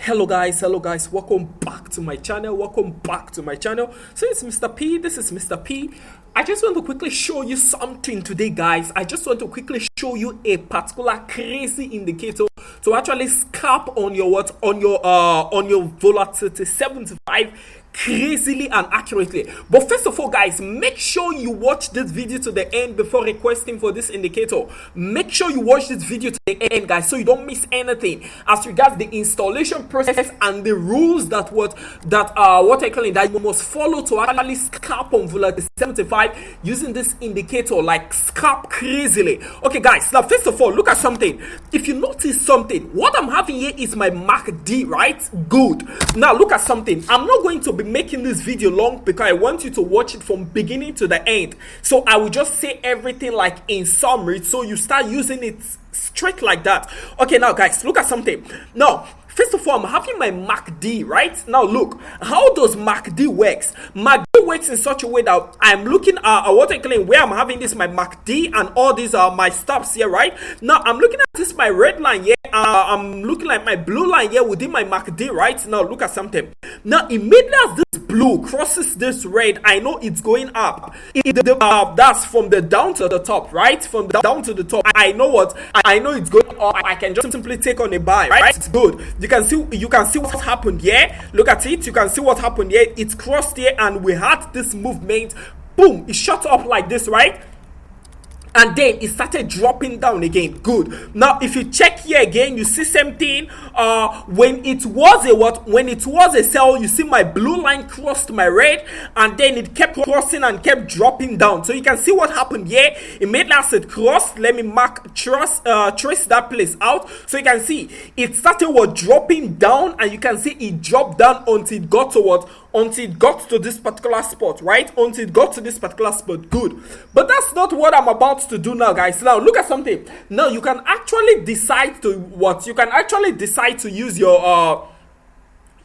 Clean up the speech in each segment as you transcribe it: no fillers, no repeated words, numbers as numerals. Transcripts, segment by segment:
Hello guys, welcome back to my channel. So it's Mr. P. This is Mr. P. I just want to quickly show you something today, guys. I just want to quickly show you a particular crazy indicator to actually scalp on your volatility 75 crazily and accurately. But first of all, guys, make sure you watch this video to the end before requesting for this indicator. Make sure you watch this video to the end, guys, so you don't miss anything as regards the installation process and the rules that you must follow to actually scalp on volatility 75 using this indicator, like scalp crazily. Okay, guys, now first of all, look at something. If you notice something, what I'm having here is my MACD, right? Good. Now look at something. I'm not going to be making this video long because I want you to watch it from beginning to the end. So I will just say everything like in summary, so you start using it straight like that. Okay, now guys, look at something. Now first of all, I'm having my MACD, right? Now look, how does MACD works? MACD works in such a way that I'm looking at where I'm having this my MACD and all these are my stops here, right? Now I'm looking at this my red line here. I'm looking at my blue line here within my MACD, right? Now look at something. Now immediately as this blue crosses this red, I know it's going up. That's from the down to the top, right? From the down to the top, I know it's going up. I can just simply take on a buy, right? It's good. You can see what happened here. Look at it. You can see what happened here. It's crossed here and we had this movement. Boom, it shot up like this, right? And then it started dropping down again. Good. Now if you check here again, you see same thing. When it was a sell, you see my blue line crossed my red, and then it kept crossing and kept dropping down. So you can see what happened here. Immediately as it crossed, let me trace that place out. So you can see it started dropping down, and you can see it dropped down until it got to until it got to this particular spot, right? Until it got to this particular spot. Good. But that's not what I'm about to do now, guys. Now look at something. Now you can actually decide to use your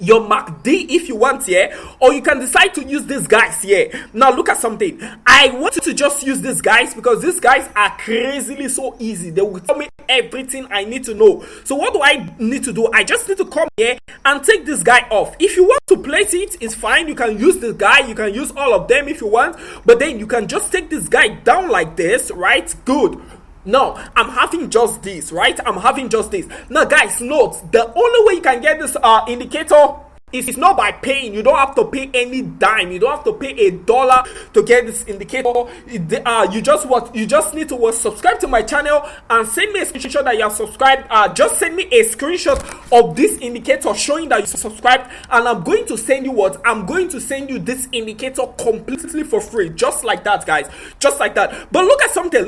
MACD if you want here, or you can decide to use these guys here. Now look at something. I wanted to just use these guys because these guys are crazily so easy. They will tell me everything I need to know. So what do I need to do? I just need to come here and take this guy off. If you want to place it, it's fine. You can use this guy. You can use all of them if you want, but then you can just take this guy down like this, right? Good. Now I'm having just this, right? Now guys, note the only way you can get this indicator is not by paying. You don't have to pay any dime. You don't have to pay $1 to get this indicator. You just need to subscribe to my channel and send me a screenshot that you are subscribed. Just send me a screenshot of this indicator showing that you subscribed, and I'm going to send you this indicator completely for free, just like that, guys, just like that. But look at something,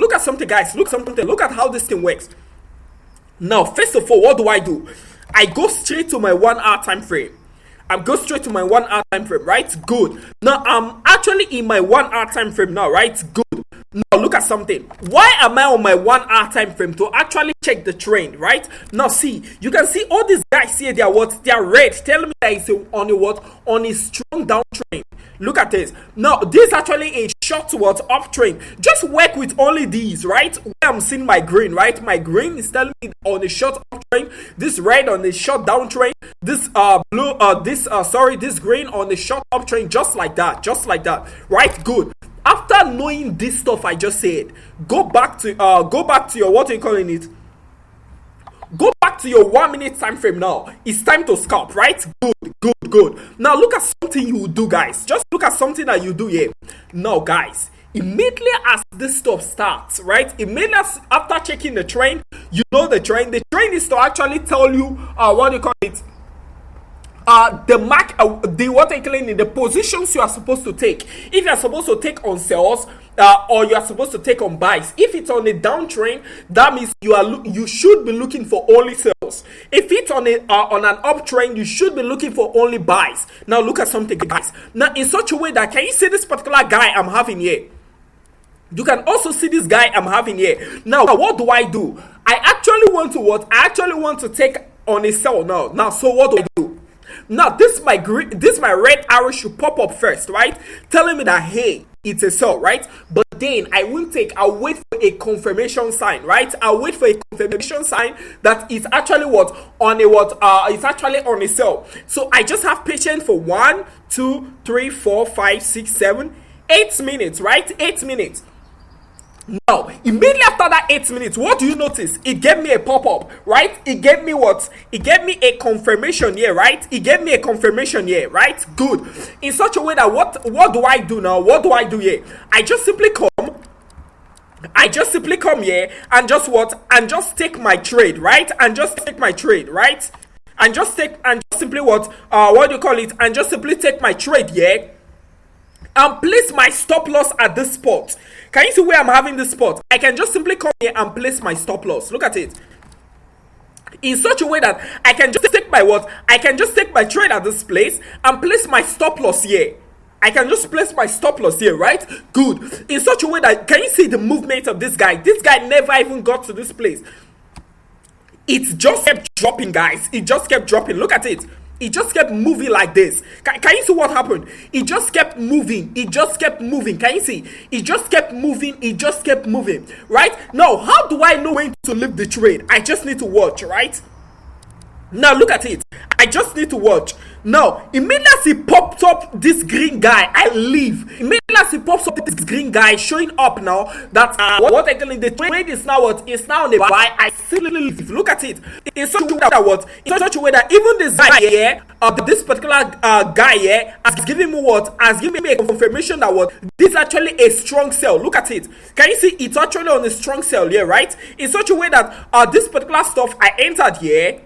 guys. Look at how this thing works. Now first of all, what do? I go straight to my 1 hour time frame. Right? Good. Now I'm actually in my 1 hour time frame now, right? Good. Now look at something. Why am I on my 1 hour time frame? To actually check the trend, right? Now see, you can see all these guys here. They are red, telling me that it's on a strong downtrend. Look at this. Now this is actually a short uptrend. Just work with only these, right? Where I'm seeing my green, right? My green is telling me on a short uptrend. This red on a short downtrend. This this green on a short uptrend. Just like that, right? Good. After knowing this stuff I just said, go back to your Go back to your 1 minute time frame now. It's time to scalp, right? Good. Now look at something you do, guys. Just look at something that you do here. Now, guys, immediately as this stuff starts, right? Immediately after checking the trend, you know the trend. The trend is to actually tell you the positions you are supposed to take. If you are supposed to take on sells, or you are supposed to take on buys. If it's on a downtrend, that means you should be looking for only sells. If it's on an uptrend, you should be looking for only buys. Now look at something, guys. Now in such a way that, can you see this particular guy I'm having here? You can also see this guy I'm having here. Now what do? I actually want to take on a sell now. Now so what do? Now this my red arrow should pop up first, right? Telling me that, hey, it's a sell, right? But then I won't take. I'll wait for a confirmation sign, right? I'll wait for a confirmation sign that is actually what on a what it's actually on a sell. So I just have patience for 1, 2, 3, 4, 5, 6, 7, 8 minutes, right? 8 minutes. Now, immediately after that 8 minutes, what do you notice? It gave me a pop-up, right? It gave me what? It gave me a confirmation here, right? It gave me a confirmation here, right? Good. In such a way that what do I do now? What do I do here? I just simply come here and just what? And just take my trade, right? And just take my trade, right? And just simply what do you call it? And just simply take my trade here and place my stop loss at this spot. Can you see where I'm having this spot? I can just simply come here and place my stop loss. Look at it. In such a way that I can just take my what? I can just take my trade at this place and place my stop loss here. I can just place my stop loss here, right? Good. In such a way that, can you see the movement of this guy? This guy never even got to this place. It just kept dropping, guys. It just kept dropping. Look at it. It just kept moving like this. Can you see what happened? It just kept moving. It just kept moving. Can you see? It just kept moving. It just kept moving. Right? Now, how do I know when to leave the trade? I just need to watch, right? Now, look at it. I just need to watch. Now, immediately as he popped up this green guy, I leave. Immediately as he pops up this green guy showing up now that what actually the trade is now what is now on a buy, I simply leave. Look at it. In such a way that what? In such a way that even this guy here, this particular guy here has given me what? Has given me a confirmation that what? This is actually a strong sell. Look at it. Can you see? It's actually on a strong sell here, right? In such a way that this particular stuff I entered here.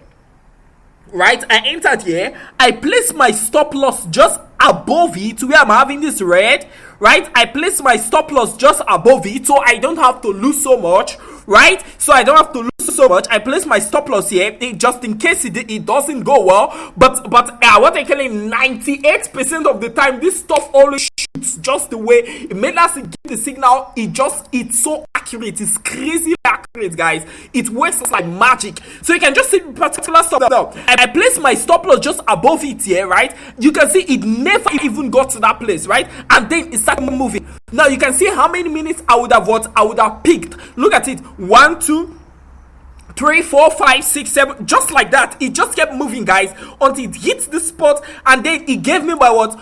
Right, I entered here. I placed my stop loss just above it where I'm having this red. Right, I placed my stop loss just above it so I don't have to lose so much. Right, so I don't have to lose so much. I place my stop loss here just in case it doesn't go well. But what I tell you, 98% of the time this stuff always shoots just the way it made us give the signal. It's so accurate. It's crazy accurate, guys. It works like magic. So you can just see particular stuff now. I place my stop loss just above it here, right? You can see it never even got to that place, right? And then it started moving. Now you can see how many minutes I would have picked. Look at it. 1, 2, 3, 4, 5, 6, 7, just like that. It just kept moving, guys, until it hits the spot, and then it gave me my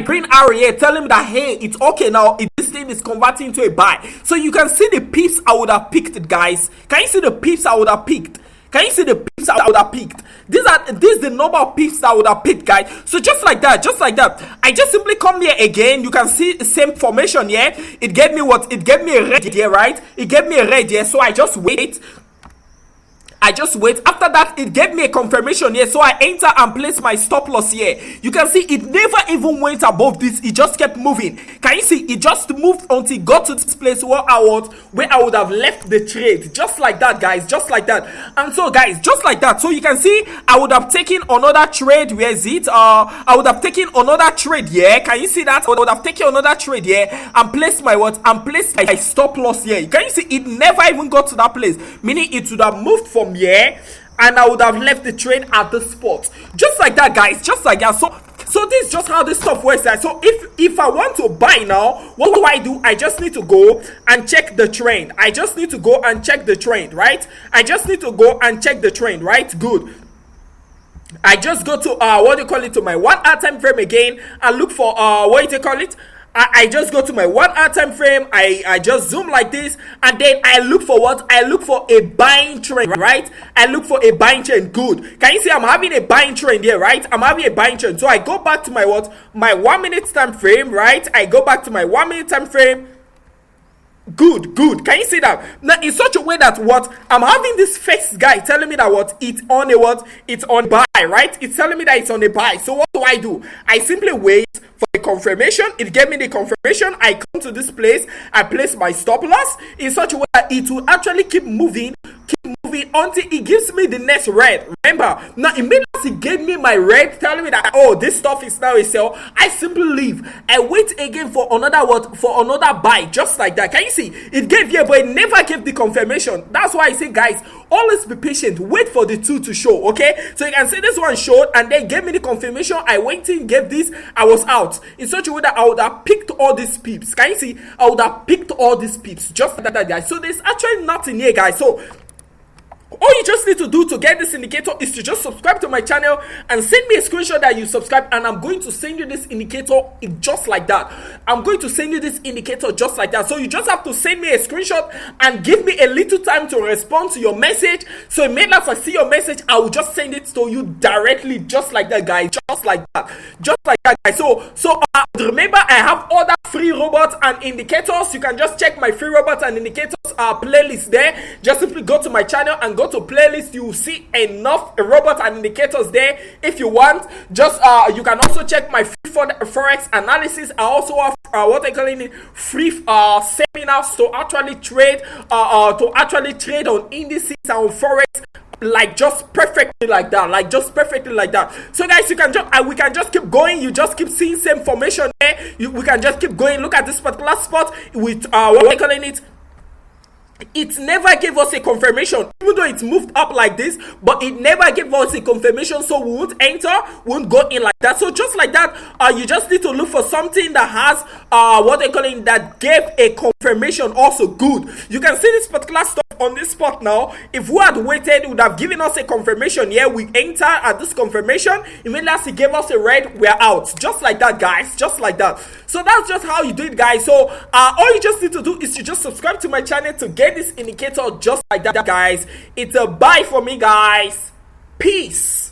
green arrow here, telling me that hey, it's okay now. This thing is converting to a buy. So you can see the pips I would have picked, guys. Can you see the pips I would have picked? Can you see the pips I would have picked? This is the number of pips I would have picked, guys. So just like that, I just simply come here again. You can see the same formation here. It gave me what? It gave me a red here, right? It gave me a red here. So I just wait. After that, it gave me a confirmation here. So I enter and place my stop loss here. You can see it never even went above this. It just kept moving. Can you see? It just moved until it got to this place where I would have left the trade. Just like that, guys. Just like that. And so, guys, just like that. So you can see I would have taken another trade. Where is it? I would have taken another trade here. Can you see that? I would have taken another trade here and placed my what? And placed my stop loss here. Can you see? It never even got to that place. Meaning it would have moved from here, and I would have left the trade at the spot. Just like that, guys. Just like that. So this is just how this stuff works, guys. So if I want to buy now, what do? I just need to go and check the trend. I just need to go and check the trend, right? I just need to go and check the trend, right? Good. I just go to to my 1 hour time frame again and look for I just go to my 1 hour time frame. I just zoom like this, and then I look for what? I look for a buying trend, right? I look for a buying trend. Good. Can you see I'm having a buying trend here, right? I'm having a buying trend. So I go back to my what? My 1 minute time frame, right? I go back to my 1 minute time frame. Good. Can you see that? Now, in such a way that what? I'm having this first guy telling me that what? It's on a what? It's on buy, right? It's telling me that it's on a buy. So what do? I simply wait for the confirmation. It gave me the confirmation. I come to this place. I place my stop loss in such a way that it will actually keep moving moving until it gives me the next red. Remember, now immediately he gave me my red, telling me that, oh, this stuff is now a sell. I simply leave. I wait again for another buy, just like that. Can you see? It gave here, but it never gave the confirmation. That's why I say, guys, always be patient. Wait for the two to show. Okay, so you can see this one showed and then gave me the confirmation. I went in, gave this, I was out in such a way that I would have picked all these pips. Can you see? I would have picked all these pips just like that, guys. So there's actually nothing here, guys. So all you just need to do to get this indicator is to just subscribe to my channel and send me a screenshot that you subscribe, and I'm going to send you this indicator just like that. I'm going to send you this indicator just like that. So you just have to send me a screenshot and give me a little time to respond to your message. So immediately if I see your message, I will just send it to you directly, just like that, guys. Just like that, guys. So remember, I have other free robots and indicators. You can just check my free robots and indicators playlist there. Just simply go to my channel and go to playlist. You will see enough robots and indicators there. If you want, just you can also check my free forex analysis. I also have what I call it free seminars to actually trade on indices and on forex, like just perfectly like that, So guys, you can just we can just keep going. You just keep seeing same formation there. We can just keep going. Look at this particular spot with what I calling it. It never gave us a confirmation, even though it moved up like this, but it never gave us a confirmation, so we won't enter, won't go in like that. So just like that, you just need to look for something that has what they call it, that gave a confirmation also good. You can see this particular stuff on this spot now. If we had waited, it would have given us a confirmation. Yeah, we enter at this confirmation, immediately as it gave us a red, we're out. Just like that, guys, just like that. So that's just how you do it, guys. So all you just need to do is to just subscribe to my channel to get this indicator just like that, guys. It's a buy for me, guys. Peace.